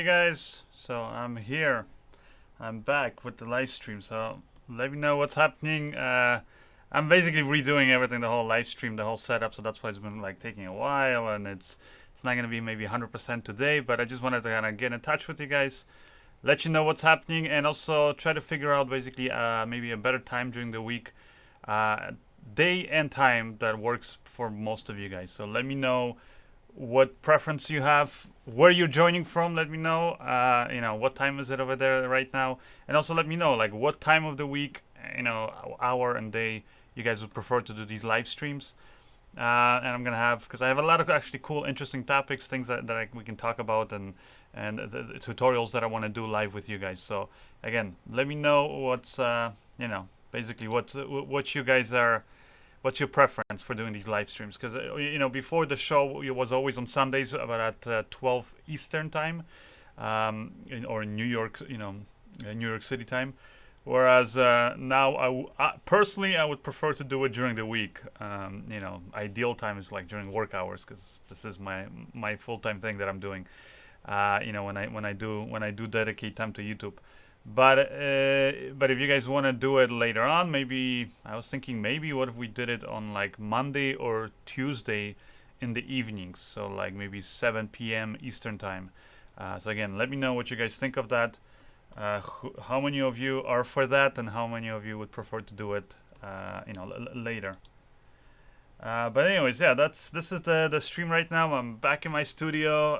guys, so I'm here. I'm back with the live stream. So let me know what's happening. I'm basically redoing everything, the whole live stream, the whole setup. So that's why it's been like taking a while, and it's not gonna be maybe 100% today. But I just wanted to kind of get in touch with you guys, let you know what's happening, and also try to figure out basically maybe a better time during the week, uh, day and time that works for most of you guys. So let me know what preference you have, where you're joining from. Let me know. What time is it over there right now, and also let me know like what time of the week, hour and day you guys would prefer to do these live streams. And I'm gonna have because I have a lot of actually cool, interesting topics, things that we can talk about, and the tutorials that I want to do live with you guys. So again, let me know what's basically what you guys are. What's your preference for doing these live streams? Because before the show, it was always on Sundays, about at 12 Eastern time, or in New York, New York City time. Whereas now, personally, I would prefer to do it during the week. Ideal time is like during work hours, because this is my full time thing that I'm doing. When I do dedicate time to YouTube. But if you guys want to do it later on, maybe I was thinking maybe what if we did it on like Monday or Tuesday in the evenings, so like maybe 7 p.m. Eastern time. So again, let me know what you guys think of that. How many of you are for that, and how many of you would prefer to do it, later. But anyways, yeah, this is the stream right now. I'm back in my studio.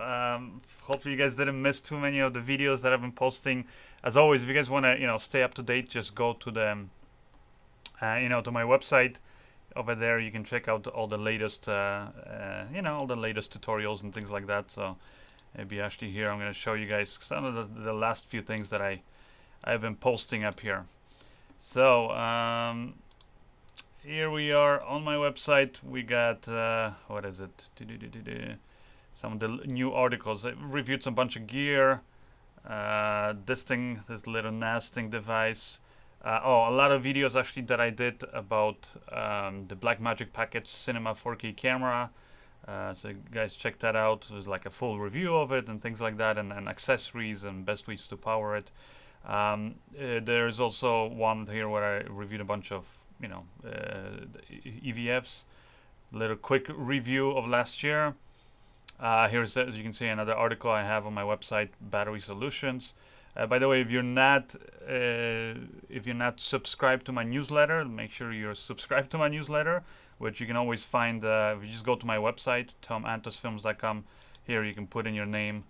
Hopefully you guys didn't miss too many of the videos that I've been posting. As always, if you guys want to stay up to date, just go to the to my website. Over there you can check out all the latest all the latest tutorials and things like that. So maybe actually here I'm going to show you guys some of the last few things that I've been posting up here. So here we are on my website. We got what is it? Some of the new articles. I reviewed some bunch of gear. This little nesting device. A lot of videos actually that I did about the Blackmagic Package Cinema 4K camera. So you guys check that out. There's like a full review of it and things like that, and accessories and best ways to power it. There's also one here where I reviewed a bunch of EVFs. Little quick review of last year. Here's, as you can see, another article I have on my website, Battery Solutions. By the way, if you're not subscribed to my newsletter, make sure you're subscribed to my newsletter, which you can always find if you just go to my website, tomantosfilms.com. Here you can put in your name,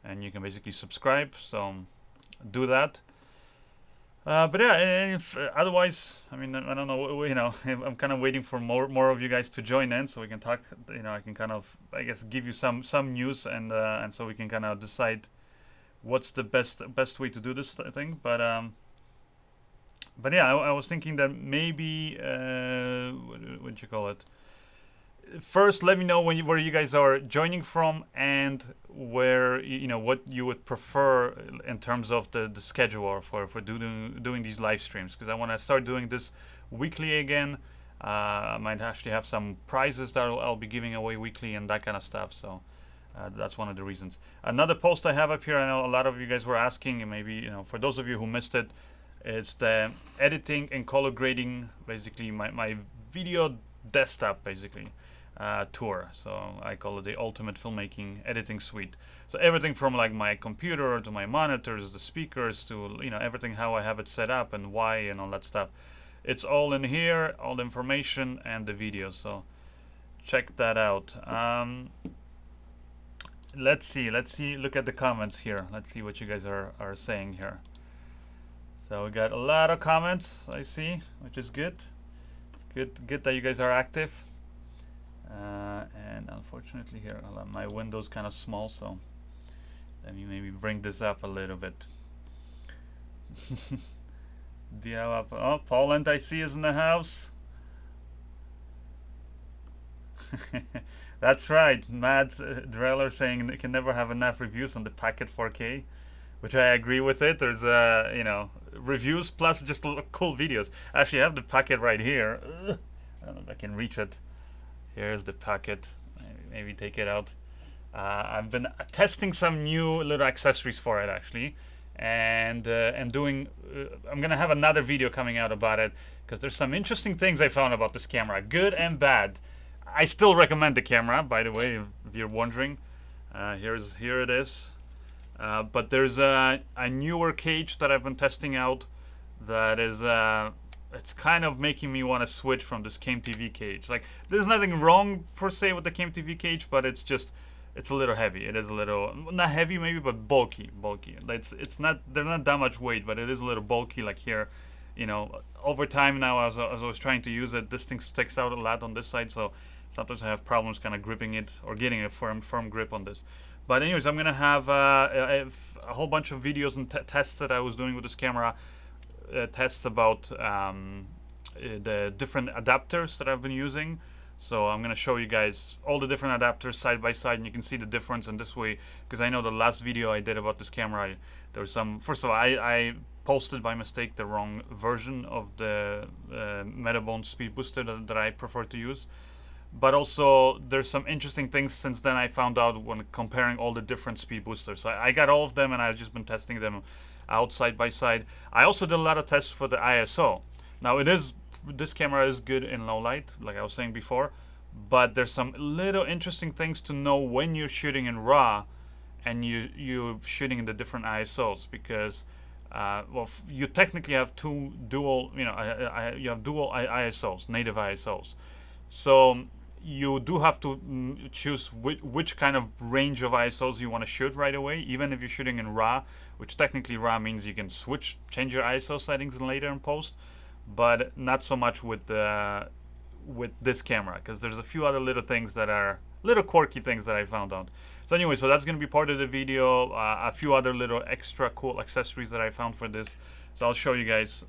and you can basically subscribe. So do that. But yeah, otherwise, I mean, I don't know, I'm kind of waiting for more of you guys to join in, so we can talk. I can kind of, I guess, give you some news, and so we can kind of decide what's the best way to do this thing. But yeah, I was thinking that maybe what you call it. First, let me know where you guys are joining from, and where what you would prefer in terms of the schedule for doing these live streams, because I want to start doing this weekly again. I might actually have some prizes that I'll be giving away weekly and that kind of stuff. So that's one of the reasons. Another post I have up here, I know a lot of you guys were asking, and maybe for those of you who missed it, it's the editing and color grading, basically my video desktop basically. Tour. So I call it the ultimate filmmaking editing suite. So everything from like my computer to my monitors, the speakers, to everything, how I have it set up and why and all that stuff. It's all in here, all the information and the videos. So check that out. Let's see. Look at the comments here. Let's see what you guys are saying here. So we got a lot of comments, I see, which is good. It's good that you guys are active. And unfortunately here, my window's kind of small, so let me maybe bring this up a little bit. Poland, I see, is in the house. That's right, Matt Dreller saying they can never have enough reviews on the Packet 4K, which I agree with it. There's reviews plus just cool videos. I actually have the Packet right here. I don't know if I can reach it. Here's the packet. Maybe take it out. I've been testing some new little accessories for it actually, and doing. I'm gonna have another video coming out about it because there's some interesting things I found about this camera, good and bad. I still recommend the camera, by the way, if you're wondering. Here it is. But there's a newer cage that I've been testing out that is it's kind of making me want to switch from this KMTV cage. Like, there's nothing wrong per se with the KMTV cage, but it's just it's a little heavy. It is a little not heavy maybe, but bulky. It's not they're not that much weight, but it is a little bulky. Like here, you know, over time now as I was trying to use it, this thing sticks out a lot on this side, so sometimes I have problems kind of gripping it or getting a firm grip on this. But anyways, I'm gonna have a whole bunch of videos and tests that I was doing with this camera. Tests about the different adapters that I've been using. So I'm gonna show you guys all the different adapters side by side, and you can see the difference in this way. Because I know the last video I did about this camera, there was some. First of all, I posted by mistake the wrong version of the Metabone speed booster that I prefer to use. But also, there's some interesting things since then I found out when comparing all the different speed boosters. So I got all of them, and I've just been testing them out side by side. I also did a lot of tests for the ISO. Now this camera is good in low light, like I was saying before, but there's some little interesting things to know when you're shooting in RAW and you're shooting in the different ISOs, because well, you technically have two dual, you know, you have dual ISOs, native ISOs. So you do have to choose which kind of range of ISOs you want to shoot right away, even if you're shooting in RAW, which technically RAW means you can change your ISO settings later in post, but not so much with this camera, because there's a few other little things that are little quirky things that I found out. So anyway, so that's going to be part of the video. A few other little extra cool accessories that I found for this, so I'll show you guys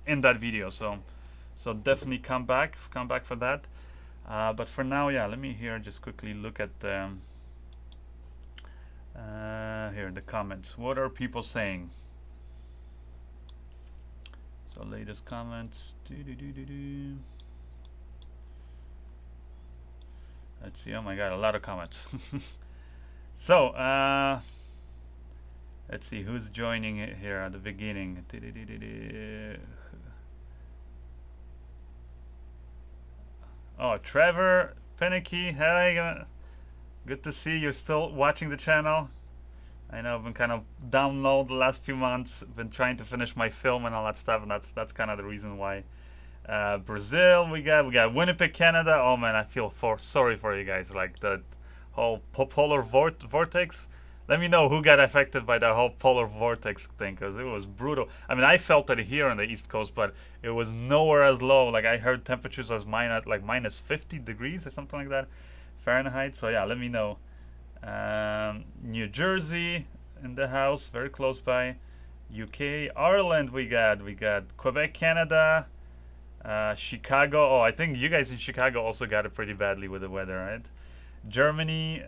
in that video. So definitely come back for that. But for now, yeah, let me here just quickly look at the here the comments. What are people saying? So latest comments. Let's see. Oh my God, a lot of comments. So let's see who's joining it here at the beginning. Oh, Trevor Penicky, hey, good to see you're still watching the channel. I know I've been kind of down low the last few months. Been trying to finish my film and all that stuff, and that's kind of the reason why. Brazil, we got Winnipeg, Canada. Oh man, I feel sorry for you guys. Like the whole polar vortex. Let me know who got affected by that whole polar vortex thing, because it was brutal. I mean, I felt it here on the East Coast, but it was nowhere as low. Like, I heard temperatures as minus 50 degrees or something like that Fahrenheit. So yeah, let me know. New Jersey in the house, very close by. UK, Ireland, we got Quebec, Canada, Chicago. Oh, I think you guys in Chicago also got it pretty badly with the weather, right? Germany,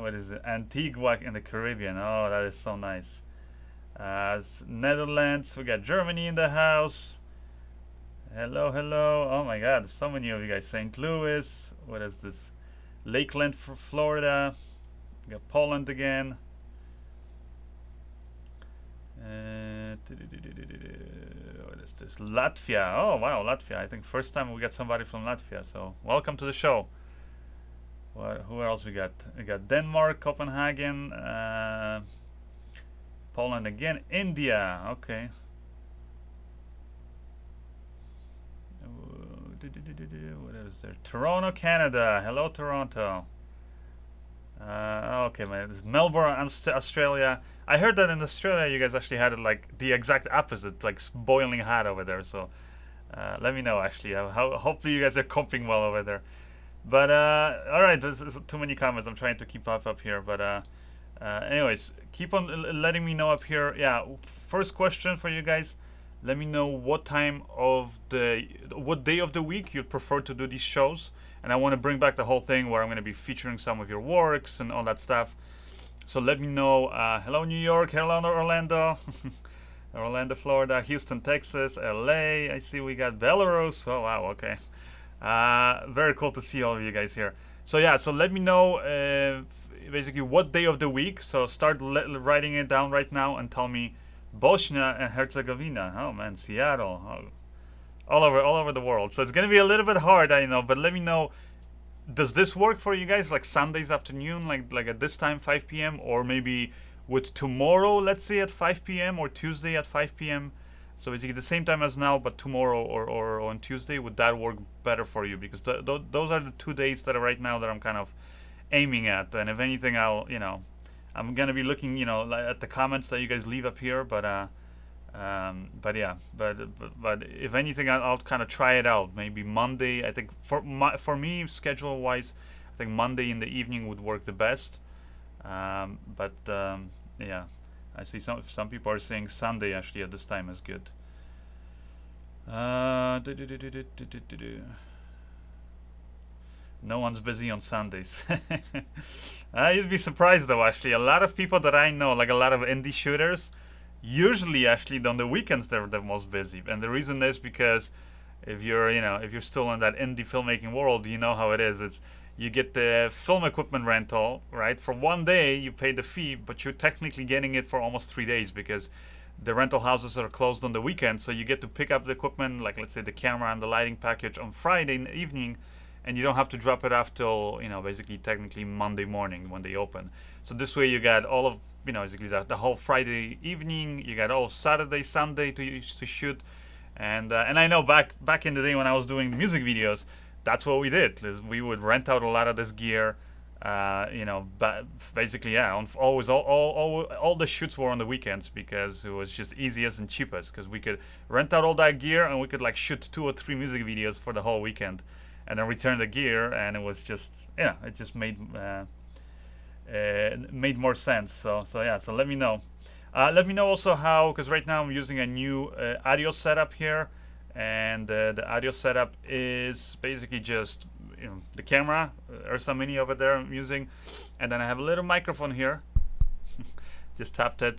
what is it? Antigua in the Caribbean. Oh, that is so nice. Netherlands, we got Germany in the house. Hello. Oh my God, so many of you guys. St. Louis, what is this? Lakeland, Florida. We got Poland again. What is this? Latvia. Oh wow, Latvia. I think first time we got somebody from Latvia. So welcome to the show. Who else we got? We got Denmark, Copenhagen, Poland again, India. Okay. What is there? Toronto, Canada. Hello, Toronto. Okay, man. This is Melbourne, Australia. I heard that in Australia you guys actually had it like the exact opposite, like boiling hot over there. So let me know actually. Hopefully you guys are coping well over there. But all right, there's too many comments. I'm trying to keep up here, but anyways, keep on letting me know up here. Yeah, first question for you guys. Let me know what day of the week you'd prefer to do these shows, and I want to bring back the whole thing where I'm going to be featuring some of your works and all that stuff. So let me know. Hello, New York. Hello, Orlando. Orlando, Florida. Houston, Texas. LA. I see we got Belarus. Oh wow. Okay. Very cool to see all of you guys here. So yeah, so let me know basically what day of the week. So start writing it down right now and tell me Bosnia and Herzegovina. Oh man, Seattle. Oh, all over the world. So it's gonna be a little bit hard, I know, but let me know. Does this work for you guys? Like Sundays afternoon, like at this time, 5 p.m., or maybe with tomorrow, let's say at 5 p.m., or Tuesday at 5 p.m. So basically the same time as now, but tomorrow or on Tuesday, would that work better for you? Because those are the 2 days that are right now that I'm kind of aiming at. And if anything, I'm gonna be looking, at the comments that you guys leave up here. But yeah, but if anything, I'll kind of try it out. Maybe Monday. I think for me, schedule wise, I think Monday in the evening would work the best. Yeah, I see some people are saying Sunday actually at this time is good. No one's busy on Sundays. You'd be surprised though. Actually, a lot of people that I know, like a lot of indie shooters, usually actually on the weekends they're the most busy, and the reason is because if you're still in that indie filmmaking world, you know how it is. It's you get the film equipment rental, right? For one day you pay the fee, but you're technically getting it for almost 3 days because the rental houses are closed on the weekend. So you get to pick up the equipment, like let's say the camera and the lighting package, on Friday in the evening, and you don't have to drop it off till basically technically Monday morning when they open. So this way you got all of basically the whole Friday evening. You got all of Saturday, Sunday to shoot, and I know back in the day when I was doing the music videos, that's what we did. Is we would rent out a lot of this gear. But basically, yeah, always all the shoots were on the weekends because it was just easiest and cheapest because we could rent out all that gear and we could like shoot 2 or 3 music videos for the whole weekend, and then return the gear, and it was just it just made more sense. So yeah, so let me know. Let me know also how, because right now I'm using a new audio setup here, and the audio setup is basically just the camera, Ursa Mini over there I'm using, and then I have a little microphone here. Just tapped it.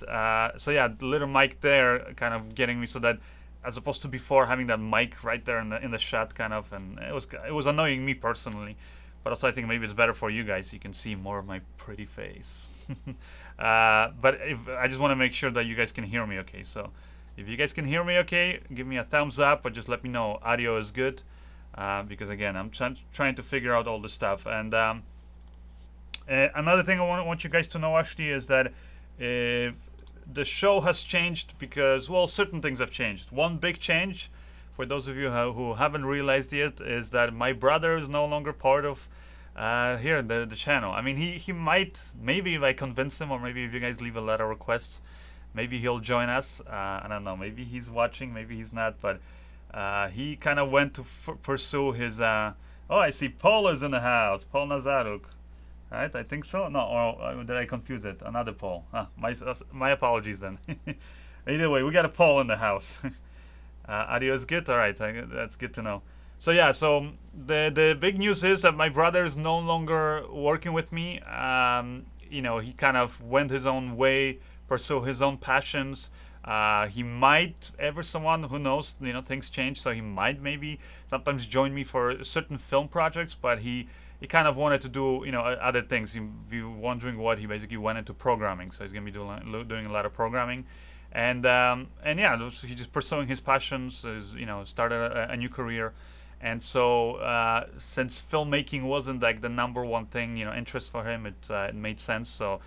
So yeah, the little mic there, kind of getting me so that, as opposed to before having that mic right there in the shot, kind of, and it was annoying me personally. But also I think maybe it's better for you guys. You can see more of my pretty face. But if I just want to make sure that you guys can hear me okay. So if you guys can hear me okay, give me a thumbs up, or just let me know audio is good. Because again, I'm trying to figure out all this stuff. And another thing I want you guys to know actually is that if the show has changed, because well, certain things have changed. One big change, for those of you who haven't realized yet, is that my brother is no longer part of here the channel. I mean, he might, maybe if I convince him, or maybe if you guys leave a lot of requests, maybe he'll join us. I don't know, maybe he's watching, maybe he's not, but he kind of went to pursue his oh, I see Paul is in the house, Paul Nazaruk, right? I think so. No, or did I confuse it? Another Paul. My apologies then. Either way, we got a Paul in the house. Audio is good. All right, that's good to know. So yeah, so the big news is that my brother is no longer working with me. He kind of went his own way, pursue his own passions. He might, someone who knows, things change, so he might maybe sometimes join me for certain film projects, but he kind of wanted to do other things. If you're wondering what, he basically went into programming, so he's gonna be doing a lot of programming. And yeah, he's just pursuing his passions. Started a new career, and so since filmmaking wasn't like the number one thing, interest for him, it made sense. So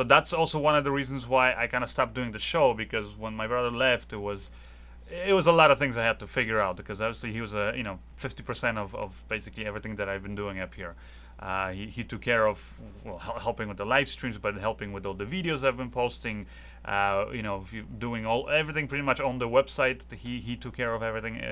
that's also one of the reasons why I kind of stopped doing the show, because when my brother left, it was a lot of things I had to figure out, because obviously he was 50% of basically everything that I've been doing up here. He took care of helping with the live streams, but helping with all the videos I've been posting. Doing everything pretty much on the website. He took care of everything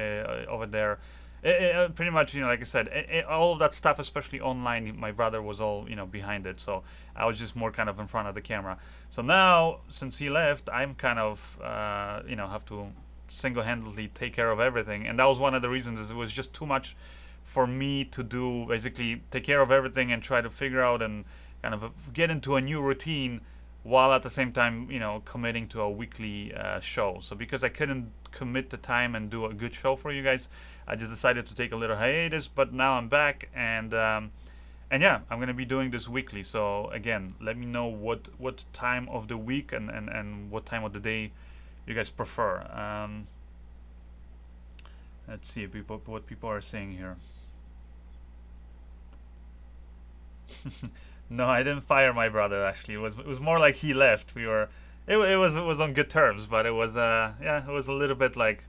over there. Pretty much, like I said, all of that stuff, especially online, my brother was all behind it. So I was just more kind of in front of the camera. So now, since he left, I'm kind of have to single-handedly take care of everything, and that was one of the reasons. Is it was just too much for me to do, basically take care of everything and try to figure out and kind of get into a new routine, while at the same time committing to a weekly show. So because I couldn't commit the time and do a good show for you guys, I just decided to take a little hiatus. But now I'm back, and And yeah, I'm gonna be doing this weekly. So again, let me know what time of the week and what time of the day you guys prefer. Let's see what people are saying here. No, I didn't fire my brother. Actually, it was more like he left. It was on good terms, but it was yeah, it was a little bit like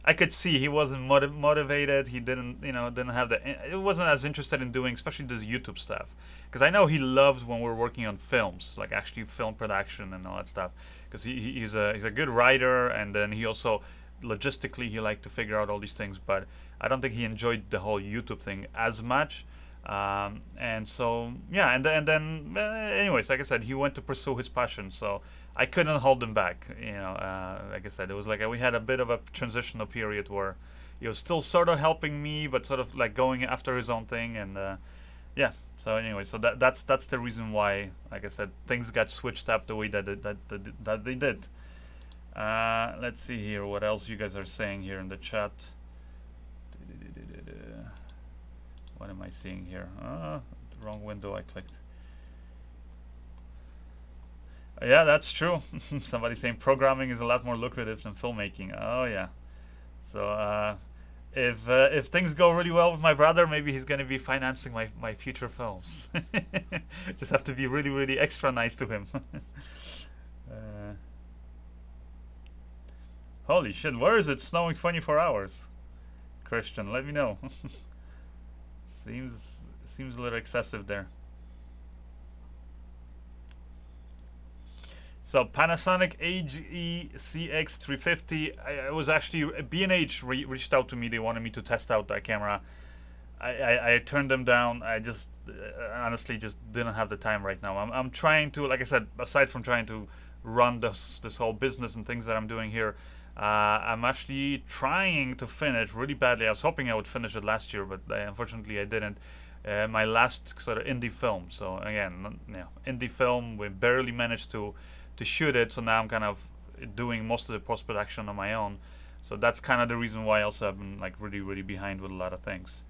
I could see he wasn't motivated. He didn't have the. It wasn't as interested in doing, especially this YouTube stuff, because I know he loves when we're working on films, like actually film production and all that stuff. Because he's a good writer, and then he also logistically he liked to figure out all these things. But I don't think he enjoyed the whole YouTube thing as much. And so yeah, and then anyways, like I said, he went to pursue his passion. So I couldn't hold him back. Like I said, it was like we had a bit of a transitional period where he was still sort of helping me, but sort of like going after his own thing. And yeah. So anyway, so that's the reason why, like I said, things got switched up the way that they did. Let's see here what else you guys are saying here in the chat. What am I seeing here? The wrong window I clicked. Yeah, that's true. Somebody saying programming is a lot more lucrative than filmmaking. Oh yeah. So if things go really well with my brother, maybe he's gonna be financing my future films. Just have to be really really extra nice to him. Holy shit! Where is it snowing 24 hours? Christian, let me know. Seems a little excessive there. So Panasonic AGE-CX350. I was actually B&H reached out to me. They wanted me to test out that camera. I turned them down. I just honestly just didn't have the time right now. I'm trying to, like I said, aside from trying to run this whole business and things that I'm doing here, I'm actually trying to finish really badly. I was hoping I would finish it last year, but unfortunately I didn't. My last sort of indie film. So again, indie film. We barely managed to shoot it. So now I'm kind of doing most of the post production on my own. So that's kind of the reason why also I've been like really really behind with a lot of things.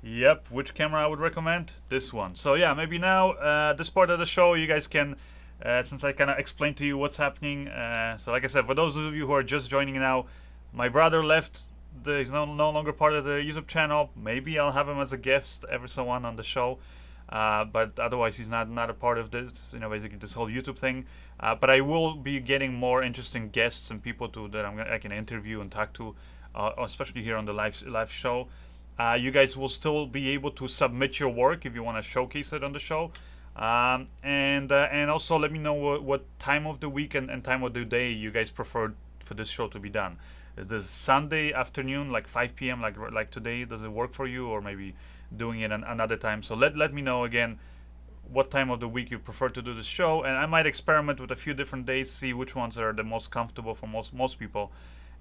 Yep, which camera I would recommend? This one. So yeah, maybe now this part of the show you guys can, since I kind of explained to you what's happening. So like I said, for those of you who are just joining now, my brother left. He's no longer part of the YouTube channel. Maybe I'll have him as a guest every so on the show. But otherwise he's not a part of this, basically this whole YouTube thing. But I will be getting more interesting guests and people that I can interview and talk to, especially here on the live show. You guys will still be able to submit your work if you want to showcase it on the show. And also let me know what time of the week and time of the day you guys prefer for this show to be done. Is this Sunday afternoon, like 5 p.m., like today? Does it work for you, or maybe doing it another time? So let me know again what time of the week you prefer to do this show, and I might experiment with a few different days, see which ones are the most comfortable for most people,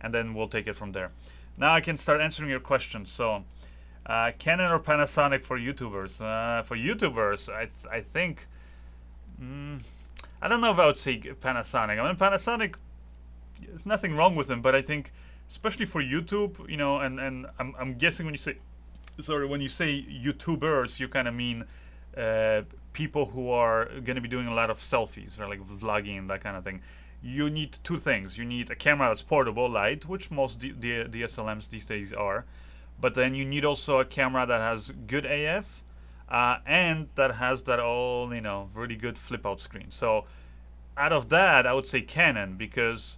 and then we'll take it from there. Now I can start answering your questions. So Canon or Panasonic for YouTubers? For YouTubers, I think I don't know if I would say Panasonic. I mean, Panasonic, there's nothing wrong with them, but I think especially for YouTube, and I'm guessing when you say YouTubers, you kind of mean people who are going to be doing a lot of selfies, or like vlogging and that kind of thing. You need two things. You need a camera that's portable, light, which most DSLMs these days are, but then you need also a camera that has good AF and that has that all really good flip out screen. So out of that, I would say Canon, because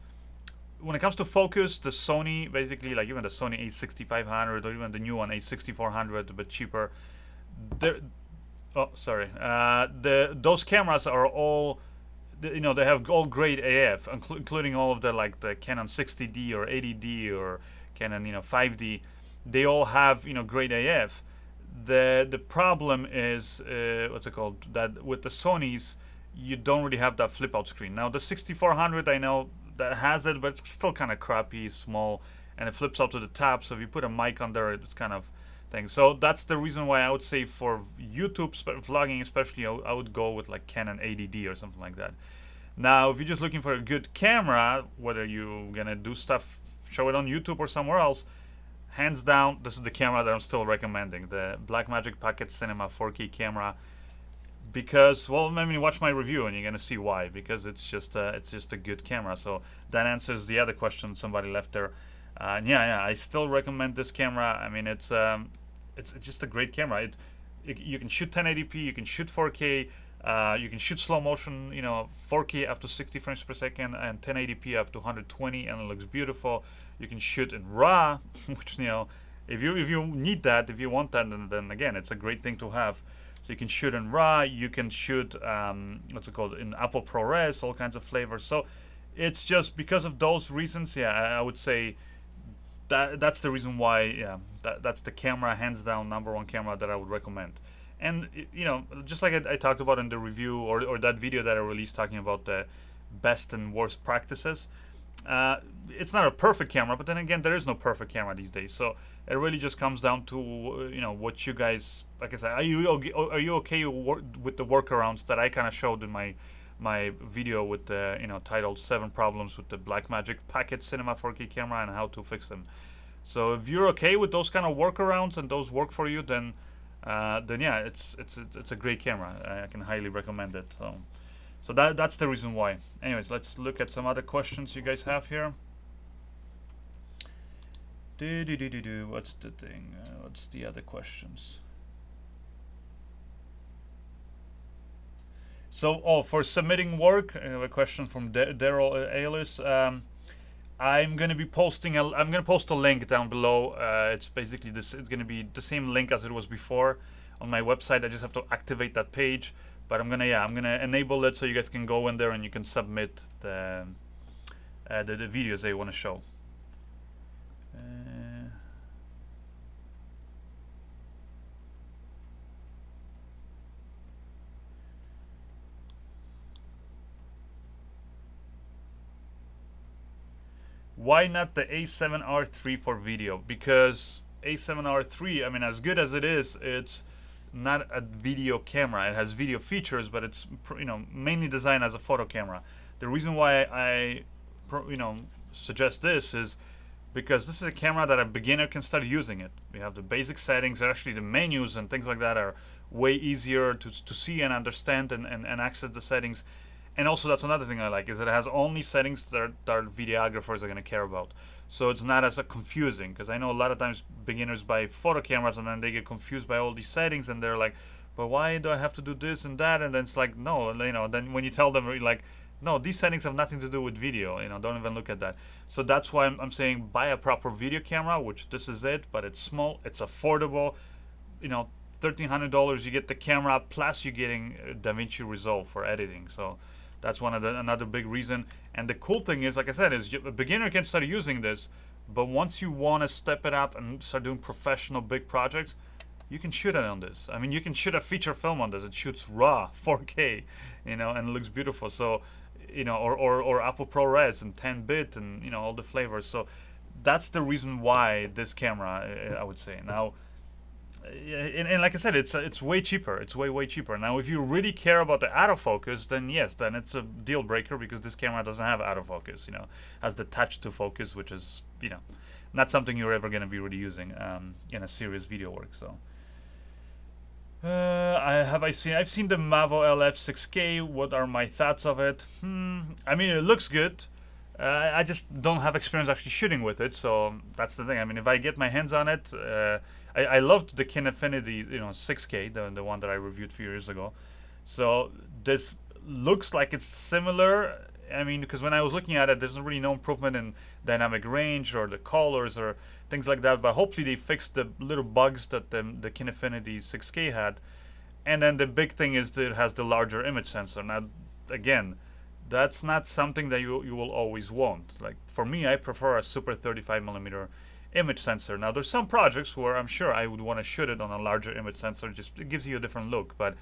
when it comes to focus, the Sony, basically, like even the Sony a6500 or even the new one a6400, a bit cheaper, those cameras are all, they have all great AF, including all of the Canon 60D or 80D or Canon 5D. They all have great AF. The problem is what's it called, that with the Sonys you don't really have that flip out screen. Now the 6400, I know that has it, but it's still kind of crappy, small, and it flips out to the top. So if you put a mic on there, it's kind of thing. So that's the reason why I would say for YouTube vlogging, especially, I would go with like Canon 80D or something like that. Now, if you're just looking for a good camera, whether you're gonna do stuff, show it on YouTube or somewhere else, hands down, this is the camera that I'm still recommending, the Blackmagic Pocket Cinema 4K camera. Because, well, I mean, watch my review and you're gonna see why. Because it's just a good camera. So that answers the other question somebody left there. Yeah, I still recommend this camera. I mean, it's just a great camera. You can shoot 1080p, you can shoot 4K, you can shoot slow motion, 4K up to 60 frames per second and 1080p up to 120, and it looks beautiful. You can shoot in RAW, which if you need that, if you want that, then again, it's a great thing to have. So you can shoot in RAW, you can shoot what's it called, in Apple ProRes, all kinds of flavors. So it's just because of those reasons, yeah, I would say that's the reason why, yeah, that's the camera, hands down, #1 camera that I would recommend. And just like I talked about in the review or that video that I released talking about the best and worst practices. It's not a perfect camera, but then again, there is no perfect camera these days. So it really just comes down to what you guys, like I said, are you okay with the workarounds that I kind of showed in my video with the titled 7 problems with the Blackmagic Pocket Cinema 4K camera and how to fix them. So if you're okay with those kind of workarounds and those work for you, then yeah, it's a great camera. I can highly recommend it. So that's the reason why. Anyways, let's look at some other questions you guys have here. What's the thing? What's the other questions? So, for submitting work, a question from Daryl Aylis. I'm gonna post a link down below. It's basically this. It's gonna be the same link as it was before on my website. I just have to activate that page. But I'm gonna enable it so you guys can go in there and you can submit the videos that you want to show. Why not the A7R3 for video? Because A7R3, I mean, as good as it is, it's not a video camera. It has video features, but it's mainly designed as a photo camera. The reason why I suggest this is because this is a camera that a beginner can start using it. We have the basic settings. Actually, the menus and things like that are way easier to see and understand and access the settings. And also, that's another thing I like, is it has only settings that videographers are going to care about. So it's not as confusing, because I know a lot of times beginners buy photo cameras and then they get confused by all these settings and they're like, but why do I have to do this and that? And then it's like, no, then when you tell them, like, no, these settings have nothing to do with video, don't even look at that. So that's why I'm saying buy a proper video camera, which this is it, but it's small, it's affordable, $1,300, you get the camera, plus you're getting DaVinci Resolve for editing. So that's another big reason. And the cool thing is, like I said, is a beginner can start using this, but once you want to step it up and start doing professional big projects, you can shoot it on this. I mean, you can shoot a feature film on this. It shoots RAW, 4K, and it looks beautiful. So, or Apple ProRes and 10-bit and all the flavors. So that's the reason why this camera, I would say. Now, and like I said, it's way cheaper. It's way cheaper. Now, if you really care about the autofocus, then yes, then it's a deal breaker, because this camera doesn't have autofocus. Has the touch to focus, which is not something you're ever going to be really using in a serious video work. So, I've seen the Mavo LF 6K. What are my thoughts of it? I mean, it looks good. I just don't have experience actually shooting with it, so that's the thing. I mean, if I get my hands on it, I loved the Kinefinity 6K, the one that I reviewed a few years ago. So this looks like it's similar. I mean, because when I was looking at it, there's really no improvement in dynamic range or the colors or things like that. But hopefully they fixed the little bugs that the Kinefinity 6K had. And then the big thing is that it has the larger image sensor. Now, again, that's not something that you will always want. Like, for me, I prefer a super 35mm image sensor. Now, there's some projects where I'm sure I would want to shoot it on a larger image sensor. Just it gives you a different look. But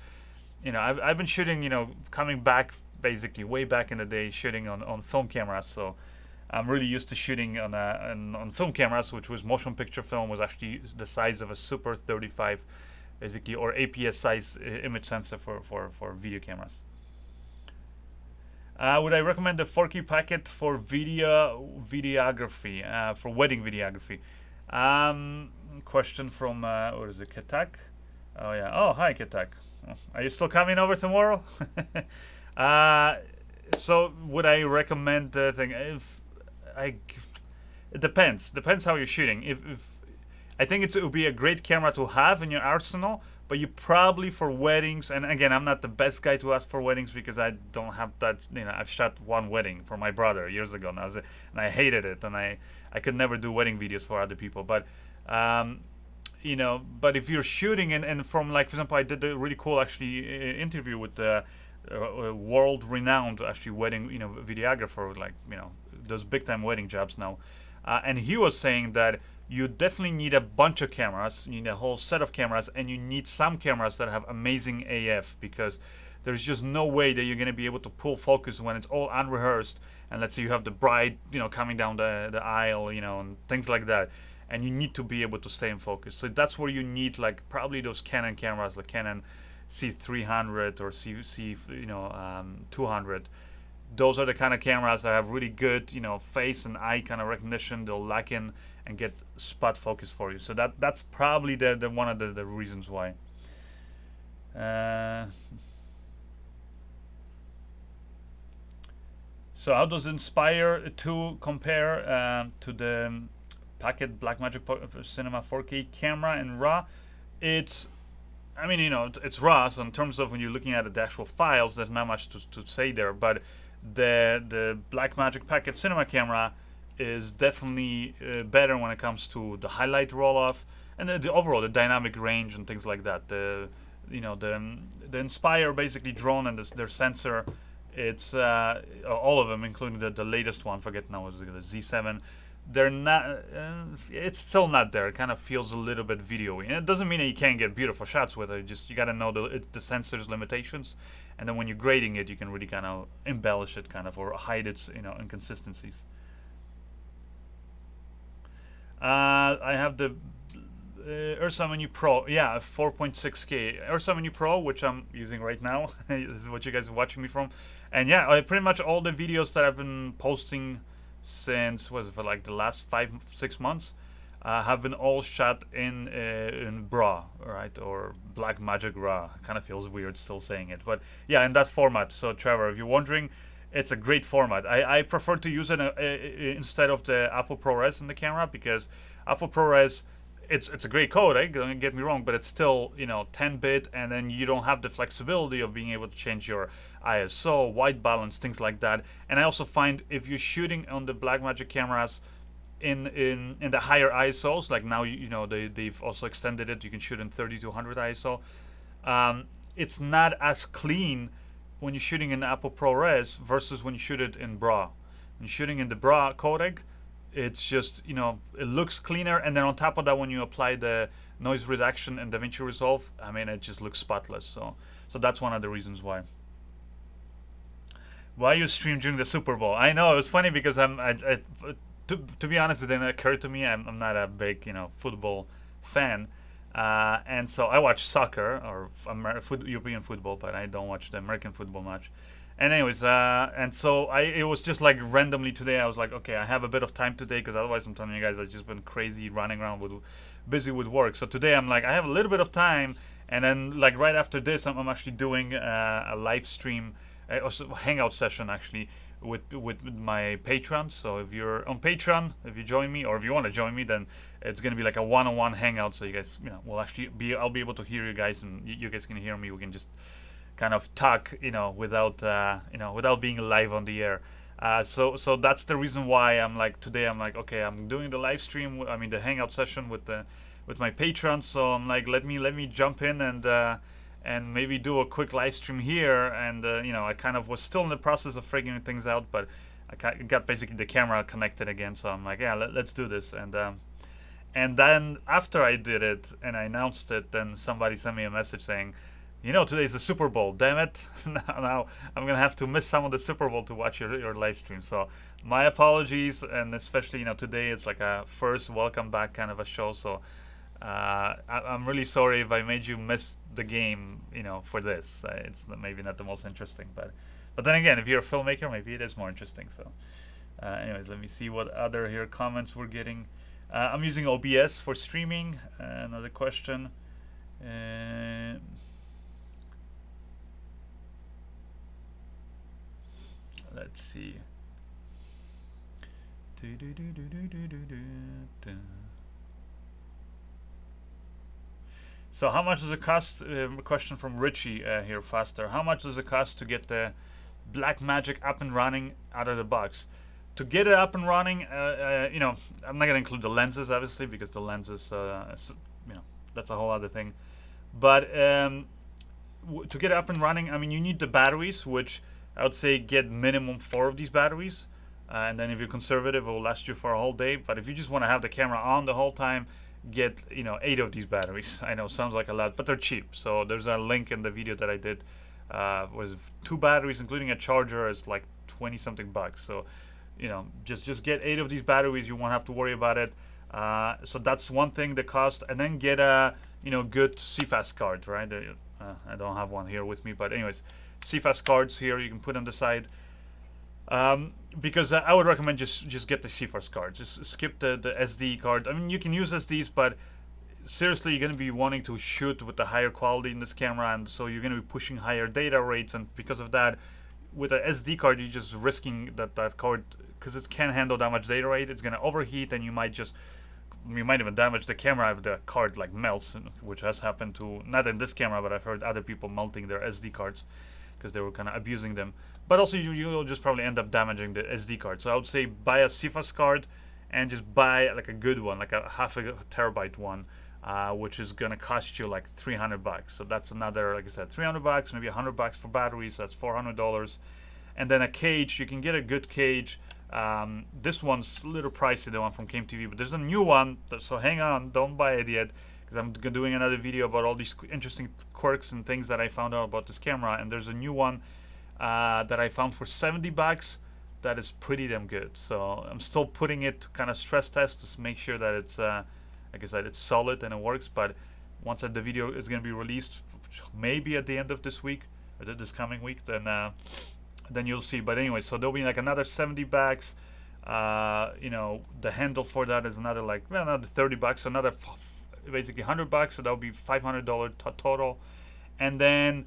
I've been shooting, coming back basically way back in the day, shooting on film cameras. So I'm really used to shooting on film cameras, which was motion picture film, was actually the size of a super 35, basically, or APS size image sensor for video cameras. Would I recommend the 4K packet for videography, for wedding videography? Question from what is it, Ketak? Oh yeah. Oh hi Ketak. Are you still coming over tomorrow? uh, so would I recommend the thing? If I, it depends. Depends how you're shooting. If I think it would be a great camera to have in your arsenal, but you probably for weddings. And again, I'm not the best guy to ask for weddings because I don't have that. You know, I've shot one wedding for my brother years ago, and I hated it, and I could never do wedding videos for other people. But but if you're shooting and from like for example, I did a really cool actually interview with the world-renowned actually wedding videographer, like those big-time wedding jobs now, and he was saying that you definitely need a bunch of cameras, you need a whole set of cameras, and you need some cameras that have amazing AF because there's just no way that you're going to be able to pull focus when it's all unrehearsed. And let's say you have the bride, coming down the aisle, and things like that, and you need to be able to stay in focus. So that's where you need like probably those Canon cameras, like Canon C300 or C 200. Those are the kind of cameras that have really good, face and eye kind of recognition. They'll lock in and get spot focus for you. So that's probably the one of the reasons why. So how does Inspire 2 compare to the Packet Blackmagic Cinema 4K camera in RAW? It's, I mean, it's RAW, so in terms of when you're looking at the actual files, there's not much to say there. But the Blackmagic Packet Cinema camera is definitely better when it comes to the highlight roll-off and the overall the dynamic range and things like that. The Inspire basically drone and their sensor. It's all of them, including the latest one. Forget now, was the Z7. They're not. It's still not there. It kind of feels a little bit video-y. And it doesn't mean that you can't get beautiful shots with it. Just you gotta know the sensor's limitations, and then when you're grading it, you can really kind of embellish it, kind of, or hide its inconsistencies. I have the Ursa Menu Pro. Yeah, 4.6K Ursa Menu Pro, which I'm using right now. This is what you guys are watching me from. And yeah, pretty much all the videos that I've been posting since for like the last 5-6 months have been all shot in BRAW, right, or Blackmagic RAW. Kind of feels weird still saying it, but yeah, in that format. So Trevor, if you're wondering, it's a great format. I prefer to use it instead of the Apple ProRes in the camera because Apple ProRes, it's a great codec, don't get me wrong, but it's still 10-bit, and then you don't have the flexibility of being able to change your ISO, white balance, things like that. And I also find if you're shooting on the Blackmagic cameras in the higher ISOs, like now they've also extended it, you can shoot in 3200 ISO. It's not as clean when you're shooting in Apple ProRes versus when you shoot it in BRAW. When you're shooting in the BRAW codec, it's just it looks cleaner, and then on top of that, when you apply the noise reduction and DaVinci Resolve, I mean, it just looks spotless. So that's one of the reasons why. Why you stream during the Super Bowl? I know it was funny because to be honest, it didn't occur to me. I'm not a big football fan, and so I watch soccer or European football, but I don't watch the American football much. And anyways, and so it was just like randomly today. I was like, okay, I have a bit of time today because otherwise I'm telling you guys I've just been crazy running around busy with work. So today I'm like, I have a little bit of time, and then like right after this, I'm actually doing a live stream, hangout session actually with my patrons. So if you're on Patreon, if you join me, or if you want to join me, then it's gonna be like a one-on-one hangout. So you guys, will actually I'll be able to hear you guys, and you guys can hear me. We can just kind of talk, without being live on the air. So that's the reason why I'm like today. I'm like, okay, I'm doing the live stream. I mean, the hangout session with my patrons. So I'm like, let me jump in and maybe do a quick live stream here. And I kind of was still in the process of figuring things out, but I got basically the camera connected again. So I'm like, yeah, let's do this. And then after I did it and I announced it, then somebody sent me a message saying, today's the Super Bowl. Damn it! Now I'm gonna have to miss some of the Super Bowl to watch your live stream. So my apologies, and especially today it's like a first welcome back kind of a show. So I'm really sorry if I made you miss the game. For this, it's maybe not the most interesting, but then again, if you're a filmmaker, maybe it is more interesting. So anyways, let me see what other comments we're getting. I'm using OBS for streaming. Another question. Uh, let's see. So how much does it cost? Question from Richie here, faster. How much does it cost to get the Blackmagic up and running out of the box? To get it up and running, you know, I'm not gonna include the lenses obviously because the lenses, you know, that's a whole other thing. But to get it up and running, I mean, you need the batteries, which I would say get minimum 4 of these batteries. And then if you're conservative, it will last you for a whole day. But if you just want to have the camera on the whole time, get 8 of these batteries. I know sounds like a lot, but they're cheap. So there's a link in the video that I did. Was 2 batteries, including a charger, is like 20 something bucks. So just get 8 of these batteries. You won't have to worry about it. So that's one thing, the cost, and then get a good CFast card, right? I don't have one here with me, but anyways, CFast cards here you can put on the side. Because I would recommend just get the CFast card. Just skip the SD card. I mean, you can use SDs, but seriously, you're going to be wanting to shoot with the higher quality in this camera, and so you're going to be pushing higher data rates, and because of that, with a SD card, you're just risking that card, because it can't handle that much data rate. It's going to overheat, and you might even damage the camera if the card like melts, which has happened to, not in this camera, but I've heard other people melting their SD cards because they were kind of abusing them. But also you'll just probably end up damaging the SD card. So I would say buy a CFast card and just buy like a good one, like a half a terabyte one, which is gonna cost you like $300. So that's another, like I said, $300, maybe $100 for batteries. So that's $400. And then a cage, you can get a good cage. This one's a little pricey, the one from KMTV, but there's a new one. So hang on, don't buy it yet, because I'm doing another video about all these interesting quirks and things that I found out about this camera. And there's a new one that I found for $70 that is pretty damn good. So I'm still putting it to kind of stress test to make sure that it's, like I said, it's solid and it works. But once the video is going to be released, maybe at the end of this week or this coming week, then you'll see. But anyway, so there'll be like another $70. The handle for that is another another $30, another basically $100. So that'll be $500 total. And then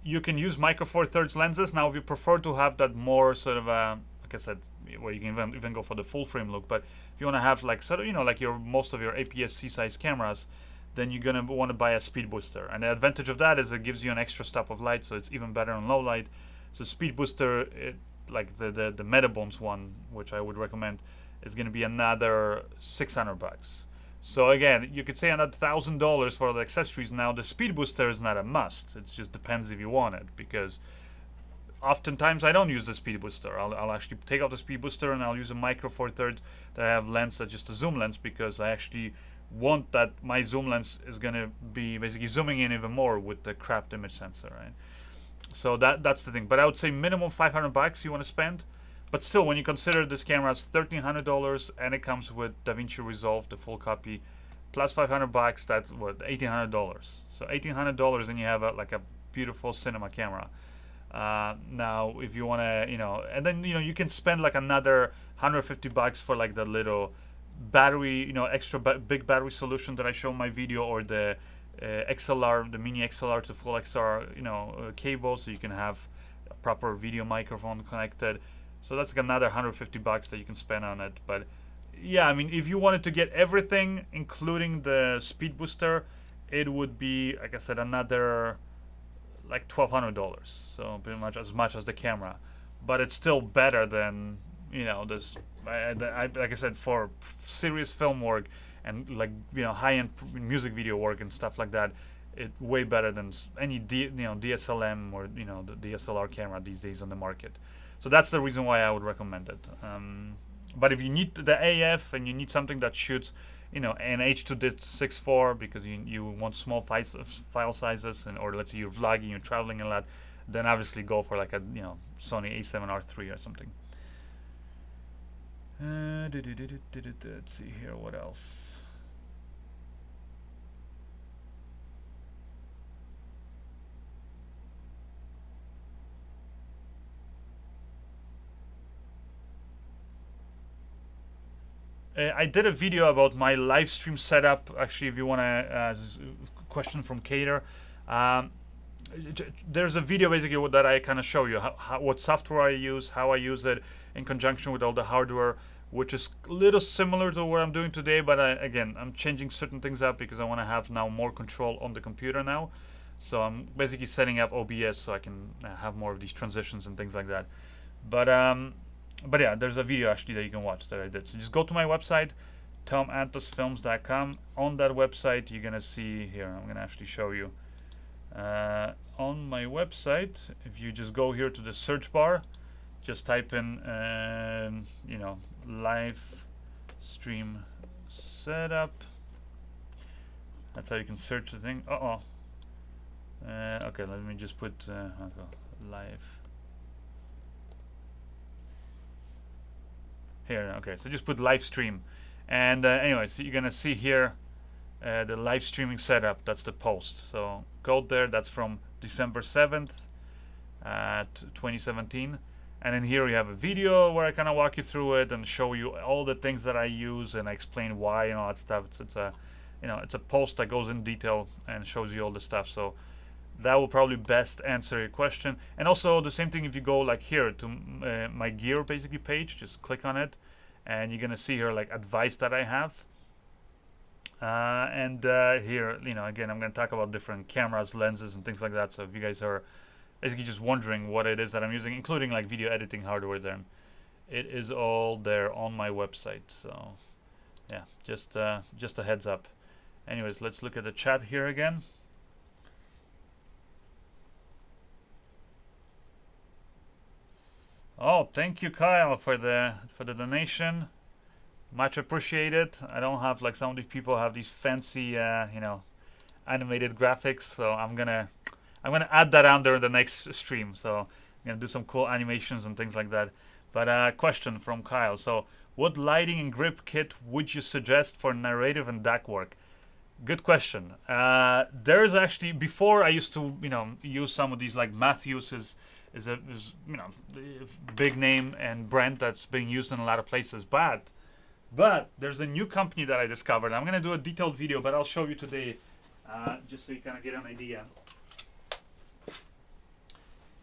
you can use micro four thirds lenses. Now, if you prefer to have that more sort of, like I said, where you can even go for the full frame look, but if you want to have like sort of, like most of your APS-C size cameras, then you're gonna want to buy a speed booster. And the advantage of that is it gives you an extra stop of light, so it's even better on low light. So speed booster, like the Metabones one, which I would recommend, is gonna be another $600. So again, you could say another $1,000 for the accessories. Now the speed booster is not a must. It just depends if you want it, because oftentimes I don't use the speed booster. I'll actually take out the speed booster and I'll use a micro four thirds that I have lens that's just a zoom lens, because I actually want that my zoom lens is gonna be basically zooming in even more with the crapped image sensor, right? So that's the thing. But I would say minimum $500 you want to spend. But still, when you consider this camera is $1,300 and it comes with DaVinci Resolve, the full copy, plus $500, that's what, $1,800. So $1,800 and you have a beautiful cinema camera. Now, if you want to, and then you can spend like another $150 for like the little battery, extra big battery solution that I show in my video, or the XLR, the mini XLR to full XLR, cable, so you can have a proper video microphone connected. So that's like another $150 that you can spend on it. But yeah, I mean, if you wanted to get everything, including the speed booster, it would be, like I said, another like $1,200. So pretty much as the camera, but it's still better than this. Like I said, for serious film work and high-end music video work and stuff like that, it's way better than any DSLM or the DSLR camera these days on the market. So that's the reason why I would recommend it. But if you need the AF and you need something that shoots an H.264 because you want small file sizes, or let's say you're vlogging, you're traveling a lot, then obviously go for like a Sony A7R3 or something. Let's see here, what else? I did a video about my live stream setup. Actually, if you want to question from Cater, um, there's a video basically that I kind of show you what software I use, how I use it in conjunction with all the hardware, which is a little similar to what I'm doing today. But again, I'm changing certain things up because I want to have now more control on the computer now. So I'm basically setting up OBS so I can have more of these transitions and things like that. But yeah, there's a video actually that you can watch that I did. So just go to my website, tomantosfilms.com. On that website, you're gonna see here. I'm gonna actually show you. On my website, if you just go here to the search bar, just type in, you know, live stream setup. That's how you can search the thing. Okay, let me just put live. Here, okay, so just put live stream. And anyway, so you're gonna see here the live streaming setup. That's the post. So go there, that's from December 7th, 2017. And then here we have a video where I kind of walk you through it and show you all the things that I use and I explain why and all that stuff. It's a, you know, it's a post that goes in detail and shows you all the stuff. So that will probably best answer your question. And also the same thing if you go like here to my gear basically page, just click on it and you're gonna see here like advice that I have. And here, you know, again, I'm gonna talk about different cameras, lenses and things like that. So if you guys are basically just wondering what it is that I'm using, including like video editing hardware, then it is all there on my website. So yeah, just a heads up. Anyways, let's look at the chat here again. Oh, thank you, Kyle, for the donation. Much appreciated. I don't have like some of these people have these fancy, you know, animated graphics. So I'm gonna add that under the next stream. So I'm gonna do some cool animations and things like that. But question from Kyle. So, what lighting and grip kit would you suggest for narrative and DAC work? Good question. There's actually, before I used to, you know, use some of these, like Matthews is you know, big name and brand that's being used in a lot of places. But there's a new company that I discovered. I'm gonna do a detailed video, but I'll show you today, just so you kind of get an idea.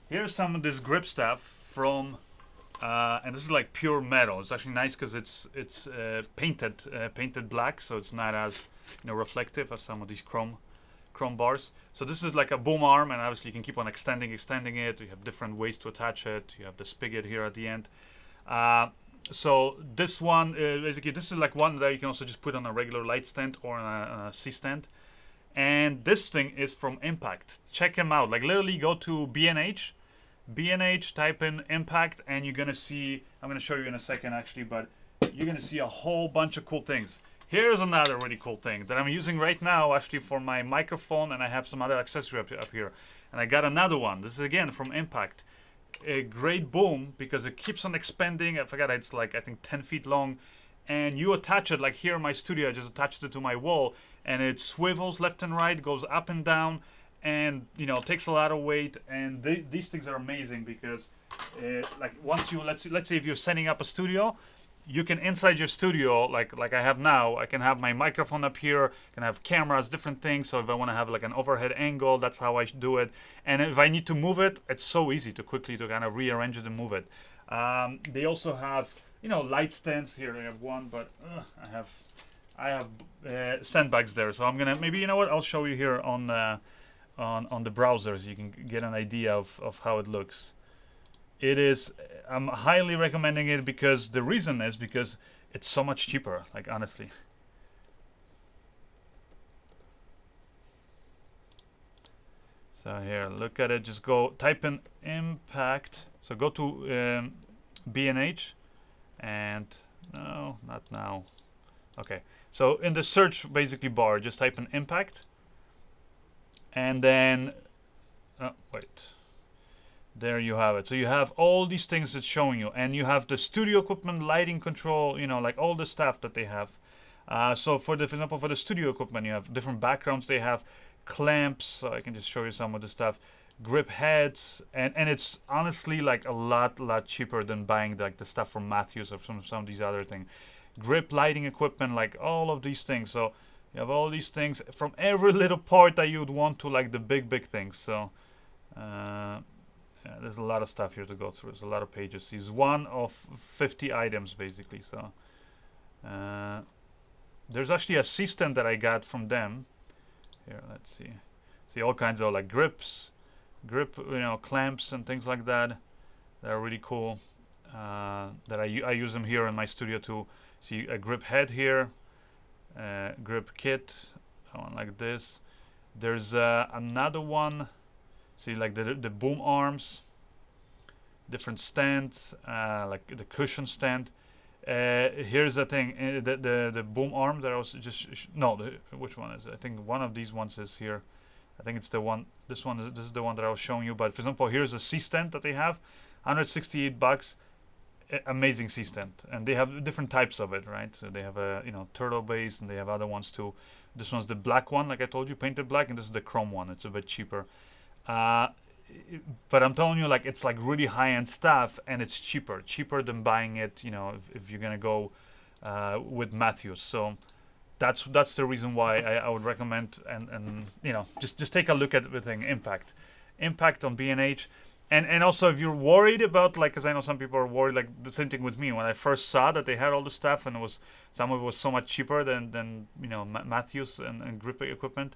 Here's some of this grip stuff from, and this is like pure metal. It's actually nice because it's painted black, so it's not as, you know, reflective as some of these chrome bars. So this is like a boom arm, and obviously you can keep on extending it. You have different ways to attach it. You have the spigot here at the end. So this one, basically, this is like one that you can also just put on a regular light stand or on a C stand. And this thing is from Impact. Check them out. Like literally, go to B&H, type in Impact, and you're gonna see. I'm gonna show you in a second, actually, but you're gonna see a whole bunch of cool things. Here's another really cool thing that I'm using right now, actually, for my microphone, and I have some other accessory up here. And I got another one. This is again from Impact. A great boom because it keeps on expanding. I forgot, it's like I think 10 feet long, and you attach it like here in my studio. I just attached it to my wall, and it swivels left and right, goes up and down, and you know, takes a lot of weight. And these things are amazing because like once you let's say if you're setting up a studio, you can inside your studio, like I have now, I can have my microphone up here, can have cameras, different things. So if I want to have like an overhead angle, that's how I do it. And if I need to move it, it's so easy to quickly to kind of rearrange it and move it. They also have, you know, light stands here. I have one, but I have sandbags there. So I'm gonna, maybe, you know what, I'll show you here on the browser so you can get an idea of how it looks. It is, I'm highly recommending it because the reason is because it's so much cheaper, like honestly. So here, look at it, just go type in Impact. So go to B&H and no, not now. Okay, so in the search basically bar, just type in Impact and then, oh, wait. There you have it. So you have all these things it's showing you, and you have the studio equipment, lighting control, you know, like all the stuff that they have. So for example, for the studio equipment, you have different backgrounds. They have clamps, so I can just show you some of the stuff. Grip heads, and it's honestly like a lot cheaper than buying like the stuff from Matthews or some of these other things. grip lighting equipment, like all of these things. So you have all these things from every little part that you would want to like the big things. So yeah, there's a lot of stuff here to go through. There's a lot of pages. He's one of 50 items basically. So there's actually a C-stand that I got from them. Here, let's see. See all kinds of like grips, grip, clamps and things like that. They're really cool. That I use them here in my studio to see a grip head here, grip kit, one like this. There's another one. See, like the boom arms, different stands, like the cushion stand. Here's the thing: the boom arm that I was just which one is it? I think one of these ones is here. I think it's the one. This is the one that I was showing you. But for example, here's a C stand that they have, $168. Amazing C stand, and they have different types of it, right? So they have a turtle base, and they have other ones too. This one's the black one, like I told you, painted black, and this is the chrome one. It's a bit cheaper. But I'm telling you, like, it's like really high-end stuff, and it's cheaper than buying it, if you're gonna go with Matthews. So that's the reason why I would recommend, and just take a look at the thing, impact on B&H. And also, if you're worried about, like, because I know some people are worried, like the same thing with me when I first saw that they had all the stuff, and some of it was so much cheaper than Matthews and grip equipment.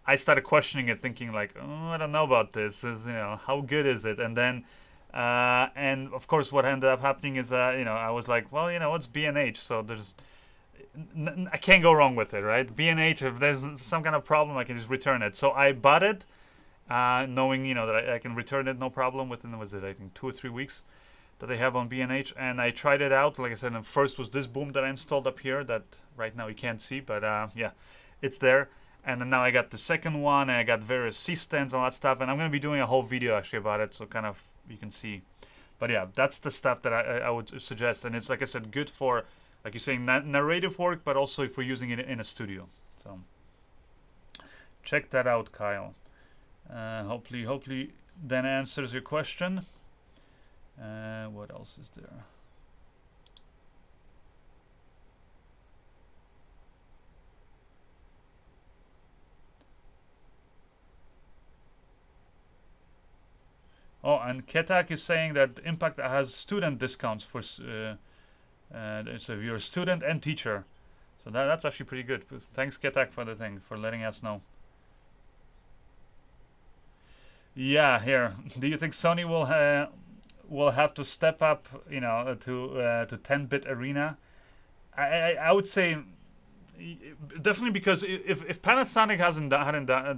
I started questioning it, thinking like, oh, I don't know about this. How good is it? And then, and of course, what ended up happening is, I was like, well, it's B&H, so I can't go wrong with it, right? B&H, if there's some kind of problem, I can just return it. So I bought it, knowing that I can return it no problem within, I think 2 or 3 weeks that they have on B&H, and I tried it out. Like I said, and first was this boom that I installed up here that right now you can't see, but yeah, it's there. And then now I got the second one, and I got various C-stands and all that stuff. And I'm going to be doing a whole video actually about it, so kind of you can see. But yeah, that's the stuff that I would suggest. And it's, like I said, good for, like you're saying, narrative work, but also for using it in a studio. So check that out, Kyle. Hopefully that answers your question. What else is there? Oh, and Ketak is saying that Impact has student discounts for so if you're a student and teacher. So that's actually pretty good. Thanks, Ketak, for the thing, for letting us know. Yeah, here. Do you think Sony will have to step up, to 10-bit arena? I would say definitely, because if Panasonic hadn't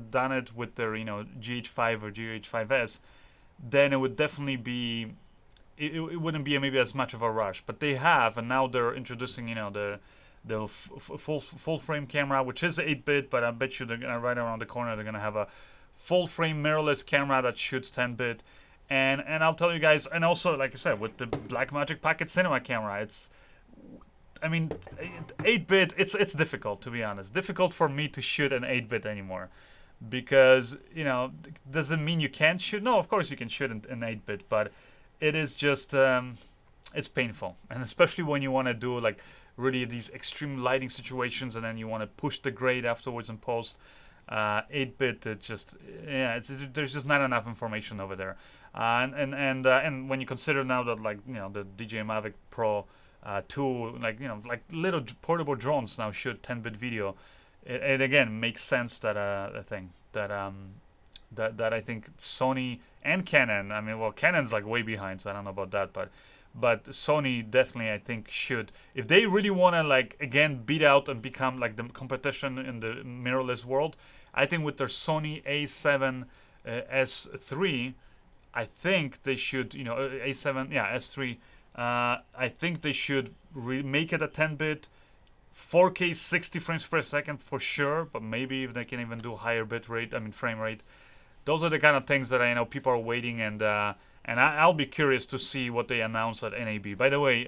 done it with their GH5 or GH5S, then it would definitely be it wouldn't be maybe as much of a rush. But they have, and now they're introducing the full frame camera, which is 8-bit, but I bet you they're gonna, right around the corner, they're gonna have a full frame mirrorless camera that shoots 10-bit. And I'll tell you guys, and also, like I said, with the Blackmagic Pocket Cinema camera, 8-bit, it's difficult, to be honest. Difficult for me to shoot an 8-bit anymore. Because, does it mean you can't shoot? No, of course you can shoot in 8-bit, but it is just, it's painful. And especially when you want to do, like, really these extreme lighting situations, and then you want to push the grade afterwards in post. 8-bit, there's just not enough information over there. And when you consider now that, like, the DJI Mavic Pro 2, like little portable drones now shoot 10-bit video, it again makes sense that that I think Sony and Canon, Canon's like way behind, so I don't know about that, but Sony definitely, I think, should, if they really want to, like, again, beat out and become like the competition in the mirrorless world, I think with their Sony A7 S3, I think they should, A7, S3, I think they should make it a 10-bit, 4K 60 frames per second for sure, but maybe if they can even do higher bit rate, frame rate. Those are the kind of things that I know people are waiting, and I'll be curious to see what they announce at NAB. By the way,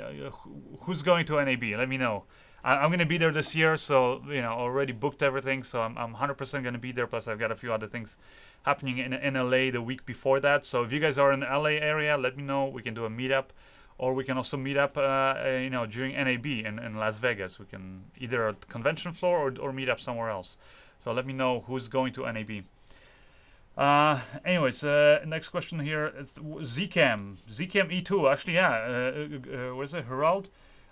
who's going to NAB? Let me know. I'm going to be there this year, so already booked everything, so I'm 100% going to be there. Plus, I've got a few other things happening in LA the week before that. So if you guys are in the LA area, let me know. We can do a meetup, or we can also meet up, during NAB in Las Vegas. We can either at the convention floor or meet up somewhere else. So let me know who's going to NAB. Anyways, next question here. Zcam E2. Actually, yeah. Was it Herald?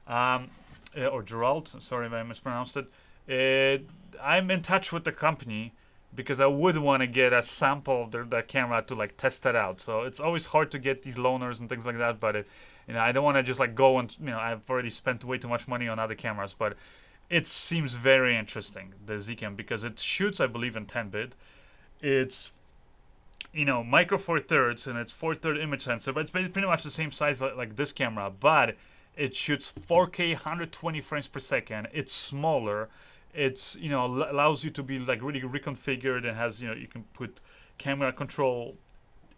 Or Gerald? Sorry if I mispronounced it. I'm in touch with the company because I would want to get a sample of the camera to like test it out. So it's always hard to get these loaners and things like that. But I don't want to just like go and I've already spent way too much money on other cameras. But it seems very interesting, the Zcam, because it shoots, I believe, in 10-bit. It's micro four thirds, and it's 4/3 image sensor, but it's pretty much the same size like this camera, but it shoots 4K 120 frames per second. It's smaller. It's allows you to be like really reconfigured, and has you can put camera control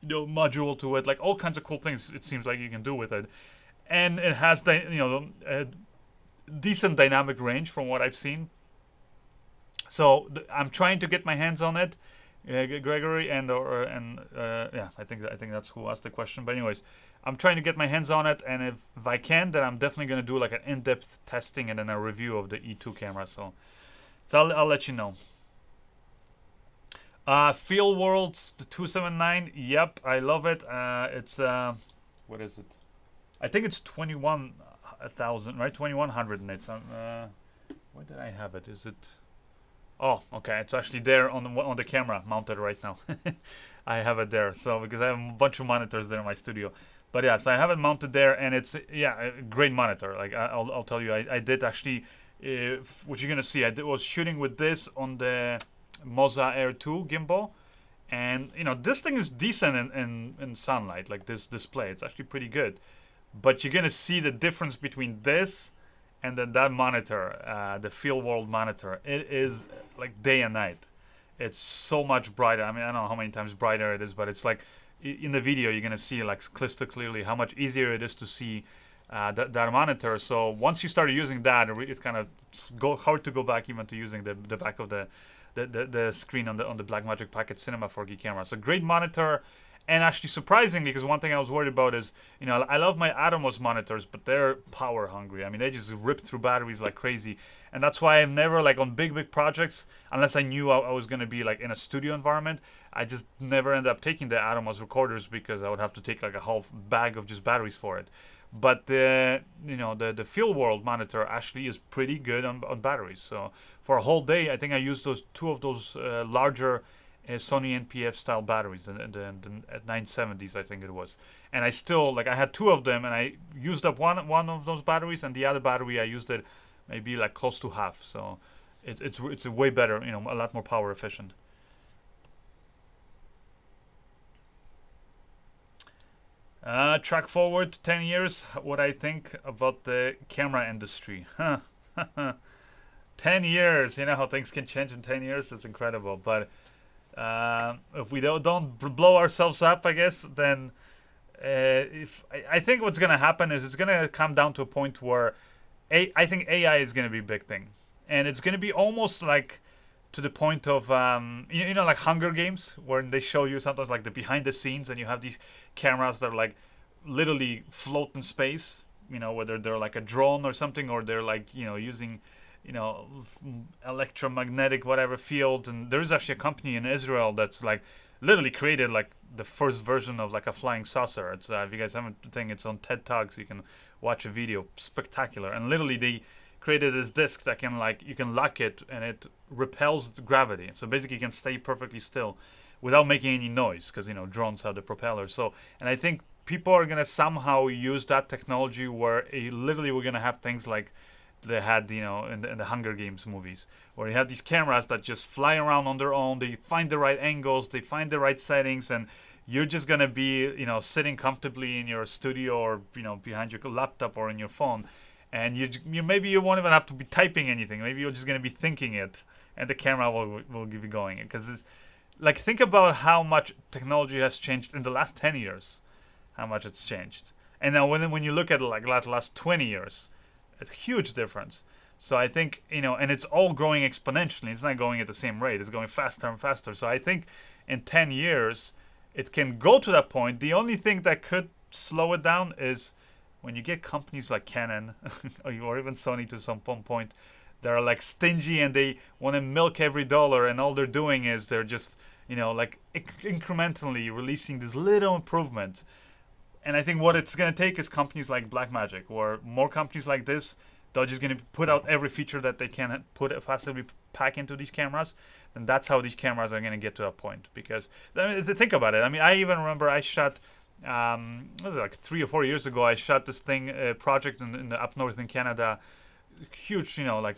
module to it, like all kinds of cool things it seems like you can do with it. And it has a decent dynamic range from what I've seen. So I'm trying to get my hands on it. Gregory and yeah, I think that's who asked the question. But anyways, I'm trying to get my hands on it, and if I can, then I'm definitely gonna do like an in-depth testing and then a review of the E2 camera. So I'll let you know. Field Worlds the 279. Yep, I love it. It's what is it? I think it's 21,000, right? 2100 nits. Where did I have it? Is it? Oh, okay. It's actually there on the camera mounted right now. I have it there. So because I have a bunch of monitors there in my studio. But yeah, so I have it mounted there, and it's a great monitor. Like I'll tell you, I did actually. What you're gonna see, I was shooting with this on the Moza Air 2 gimbal, and this thing is decent in sunlight. Like this display, it's actually pretty good. But you're gonna see the difference between this and then that monitor, the Field World monitor. It is like day and night. It's so much brighter. I mean, I don't know how many times brighter it is, but it's like in the video you're gonna see like crystal clearly how much easier it is to see that monitor. So once you start using that, it's kind of hard to go back even to using the back of the screen on the Blackmagic Pocket Cinema 4K camera. So great monitor. And actually surprisingly, because one thing I was worried about is, I love my Atomos monitors, but they're power hungry. I mean, they just rip through batteries like crazy. And that's why I'm never like on big projects, unless I knew I was going to be like in a studio environment. I just never end up taking the Atomos recorders because I would have to take like a whole bag of just batteries for it. But the Field World monitor actually is pretty good on batteries. So for a whole day, I think I used two of those larger Sony NPF style batteries at 970s, I think it was. And I still I had two of them, and I used up one of those batteries, and the other battery I used it maybe like close to half. So it's a way better, a lot more power efficient. Track forward 10 years, what I think about the camera industry. 10 years, how things can change in 10 years. It's incredible. But if we don't blow ourselves up, I guess, then I think what's going to happen is it's going to come down to a point where I think AI is going to be a big thing. And it's going to be almost like to the point of, like Hunger Games, where they show you sometimes like the behind the scenes, and you have these cameras that are like literally float in space, whether they're like a drone or something, or they're like, using electromagnetic whatever field. And there is actually a company in Israel that's like literally created like the first version of like a flying saucer. It's if you guys haven't, it's on TED Talks. You can watch a video. Spectacular. And literally they created this disc that can you can lock it, and it repels gravity. So basically you can stay perfectly still without making any noise, because drones have the propeller. So, and I think people are gonna somehow use that technology where literally we're gonna have things like they had, in the Hunger Games movies, where you have these cameras that just fly around on their own. They find the right angles, they find the right settings, and you're just gonna be, sitting comfortably in your studio, or behind your laptop or in your phone, and you maybe you won't even have to be typing anything. Maybe you're just gonna be thinking it, and the camera will give you going. Because it's like, think about how much technology has changed in the last 10 years, how much it's changed, and now when you look at like the last 20 years. It's a huge difference. So I think, and it's all growing exponentially. It's not going at the same rate. It's going faster and faster. So I think in 10 years, it can go to that point. The only thing that could slow it down is when you get companies like Canon or even Sony to some point, they're like stingy and they want to milk every dollar, and all they're doing is they're just like incrementally releasing these little improvements. And I think what it's going to take is companies like Blackmagic or more companies like this. They're just going to put out every feature that they can possibly pack into these cameras. And that's how these cameras are going to get to a point. Because think about it. I mean, I even remember I shot, what was it, like 3 or 4 years ago, I shot this project in the up north in Canada. Huge, like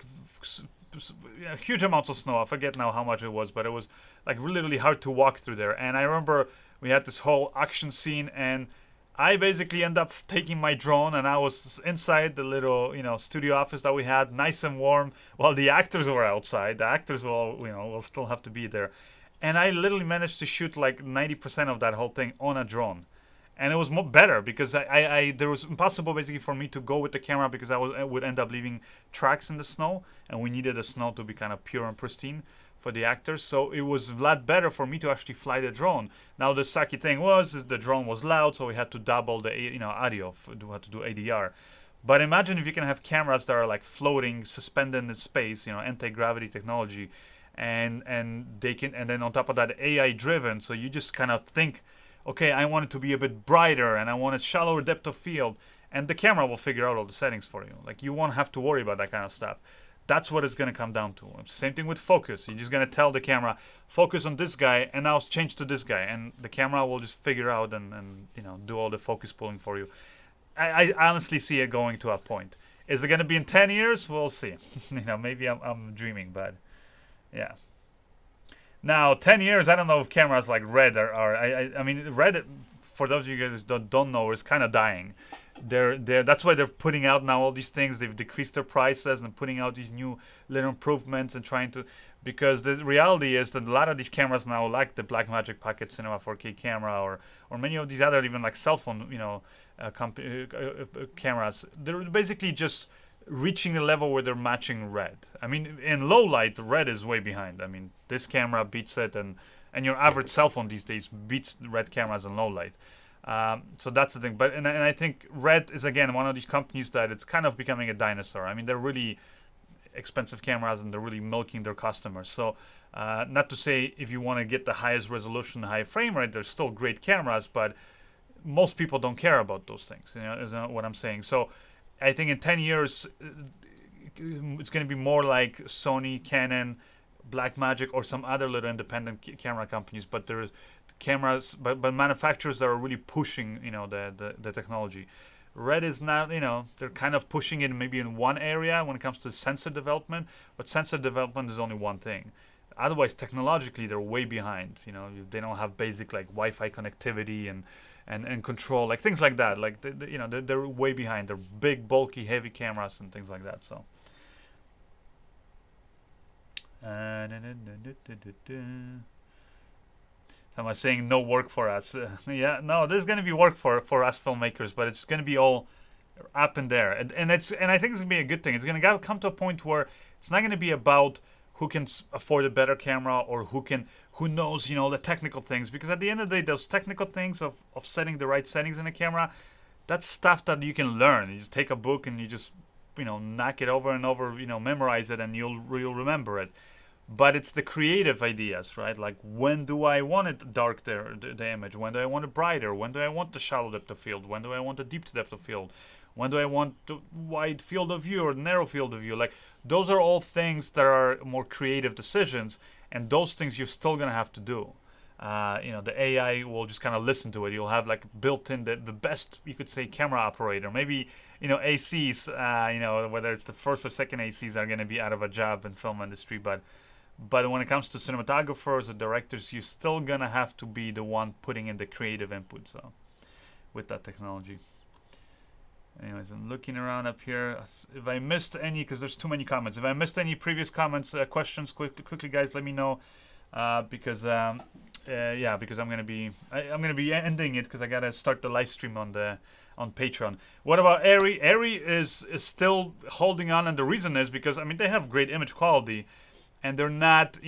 huge amounts of snow. I forget now how much it was, but it was like literally hard to walk through there. And I remember we had this whole action scene, and I basically end up taking my drone, and I was inside the little, studio office that we had, nice and warm, while the actors were outside. The actors will still have to be there, and I literally managed to shoot like 90% of that whole thing on a drone, and it was better because there was impossible basically for me to go with the camera because I would end up leaving tracks in the snow, and we needed the snow to be kind of pure and pristine for the actors. So it was a lot better for me to actually fly the drone. Now the sucky thing was is the drone was loud, so we had to double the audio. We had to do ADR. But imagine if you can have cameras that are like floating, suspended in space, anti-gravity technology, and they can, and then on top of that AI driven. So you just kind of think, okay, I want it to be a bit brighter, and I want a shallower depth of field, and the camera will figure out all the settings for you. Like you won't have to worry about that kind of stuff. That's what it's going to come down to. Same thing with focus. You're just going to tell the camera, focus on this guy, and now change to this guy. And the camera will just figure out and do all the focus pulling for you. I honestly see it going to a point. Is it going to be in 10 years? We'll see. Maybe I'm dreaming, but yeah. Now, 10 years, I don't know if cameras like Red are I mean, Red, for those of you guys that don't know, is kind of dying. That's why they're putting out now all these things. They've decreased their prices and putting out these new little improvements and trying to, because the reality is that a lot of these cameras now, like the Blackmagic Pocket Cinema 4K camera or many of these other even like cell phone cameras, they're basically just reaching a level where they're matching Red. I mean, in low light, Red is way behind. I mean, this camera beats it, and your average cell phone these days beats Red cameras in low light. So that's the thing. But and I think Red is again one of these companies that it's kind of becoming a dinosaur. I mean, they're really expensive cameras and they're really milking their customers. So not to say if you want to get the highest resolution, high frame rate, they're still great cameras, but most people don't care about those things. Is what I'm saying. So I think in 10 years it's going to be more like Sony, Canon, Blackmagic, or some other little independent camera companies. But there's cameras, but manufacturers that are really pushing, the technology. Red is not, they're kind of pushing it maybe in one area when it comes to sensor development, but sensor development is only one thing. Otherwise, technologically, they're way behind. They don't have basic like Wi-Fi connectivity and control, like things like that. Like they're way behind. They're big, bulky, heavy cameras and things like that. So. Someone saying no work for us. Yeah, no, there's going to be work for us filmmakers, but it's going to be all up in there, and I think it's going to be a good thing. It's going to come to a point where it's not going to be about who can afford a better camera or who knows the technical things, because at the end of the day, those technical things of setting the right settings in a camera, that's stuff that you can learn. You just take a book and you just knock it over and over, memorize it, and you'll remember it. But it's the creative ideas, right? Like, when do I want it dark, the image? When do I want it brighter? When do I want the shallow depth of field? When do I want the deep depth of field? When do I want the wide field of view or narrow field of view? Like, those are all things that are more creative decisions, and those things you're still going to have to do. The AI will just kind of listen to it. You'll have like built in the best, you could say, camera operator. Maybe, ACs, whether it's the first or second ACs are going to be out of a job in film industry, but when it comes to cinematographers or directors, you're still going to have to be the one putting in the creative input, so, with that technology. Anyways, I'm looking around up here. If I missed any, because there's too many comments. If I missed any previous comments, questions, quickly, guys, let me know. Because I'm gonna be ending it because I gotta start the live stream on Patreon. What about Airy? Airy is still holding on, and the reason is because they have great image quality, and they're not,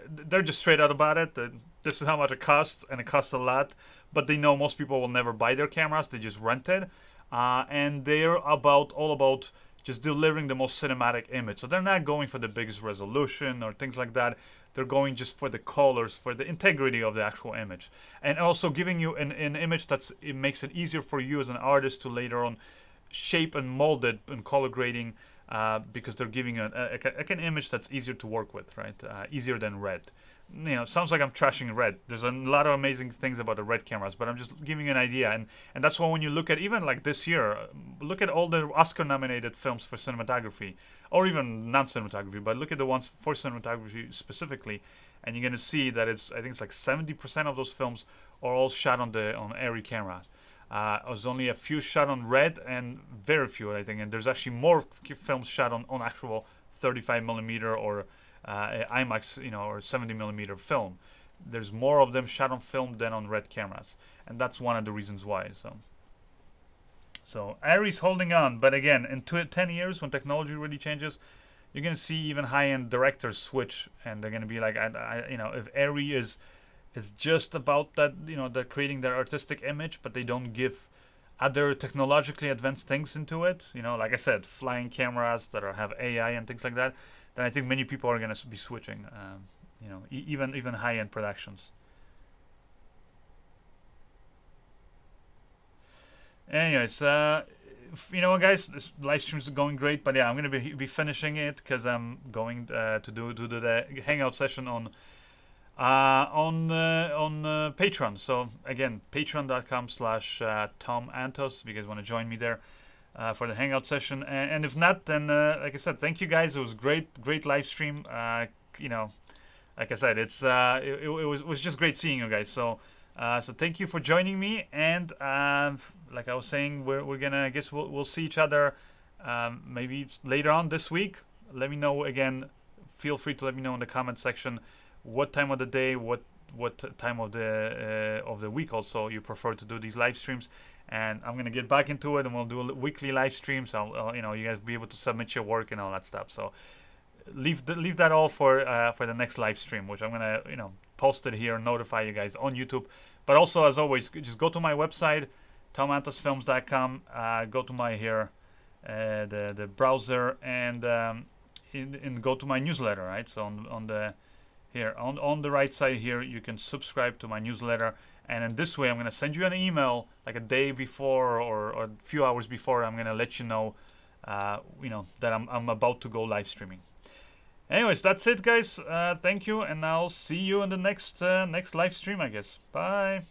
they're just straight out about it. That this is how much it costs, and it costs a lot. But they know most people will never buy their cameras; they just rent it. and they're all about just delivering the most cinematic image. So they're not going for the biggest resolution or things like that. They're going just for the colors, for the integrity of the actual image, and also giving you an image it makes it easier for you as an artist to later on shape and mold it and color grading, because they're giving an image that's easier to work with, right? Easier than red. Sounds like I'm trashing red. There's a lot of amazing things about the red cameras, but I'm just giving you an idea. And that's why when you look at even like this year, look at all the Oscar-nominated films for cinematography, or even non-cinematography, but look at the ones for cinematography specifically, and you're gonna see that I think it's like 70% of those films are all shot on ARRI cameras. There's only a few shot on red, and very few, I think. And there's actually more films shot on actual 35 millimeter or IMAX, or 70 millimeter film. There's more of them shot on film than on red cameras, and that's one of the reasons why. So ARRI's holding on, but again, in 10 years, when technology really changes, you're gonna see even high-end directors switch, and they're gonna be like, if ARRI is just about that, they're creating their artistic image, but they don't give other technologically advanced things into it. Like I said, flying cameras that have AI and things like that. Then I think many people are gonna be switching. Even high-end productions. Anyways, guys, this live stream's going great, but yeah, I'm gonna be finishing it because I'm going to do the hangout session on Patreon. So again, patreon.com/Tom Antos if you guys want to join me there for the hangout session. And if not, then like I said, thank you guys. It was great live stream. Like I said, it was just great seeing you guys. So thank you for joining me. And like I was saying, we're gonna, I guess we'll see each other maybe later on this week. Let me know again. Feel free to let me know in the comment section what time of the day, what time of the week also you prefer to do these live streams. And I'm gonna get back into it, and we'll do a weekly live streams. So you guys be able to submit your work and all that stuff. So leave that all for the next live stream, which I'm gonna post it here, notify you guys on YouTube. But also, as always, just go to my website, tomantosfilms.com. Go to my the browser, and go to my newsletter. Right, so on the right side here, you can subscribe to my newsletter. And in this way, I'm going to send you an email like a day before or a few hours before. I'm going to let you know, that I'm about to go live streaming. Anyways, that's it, guys. Thank you, and I'll see you in the next live stream, I guess. Bye.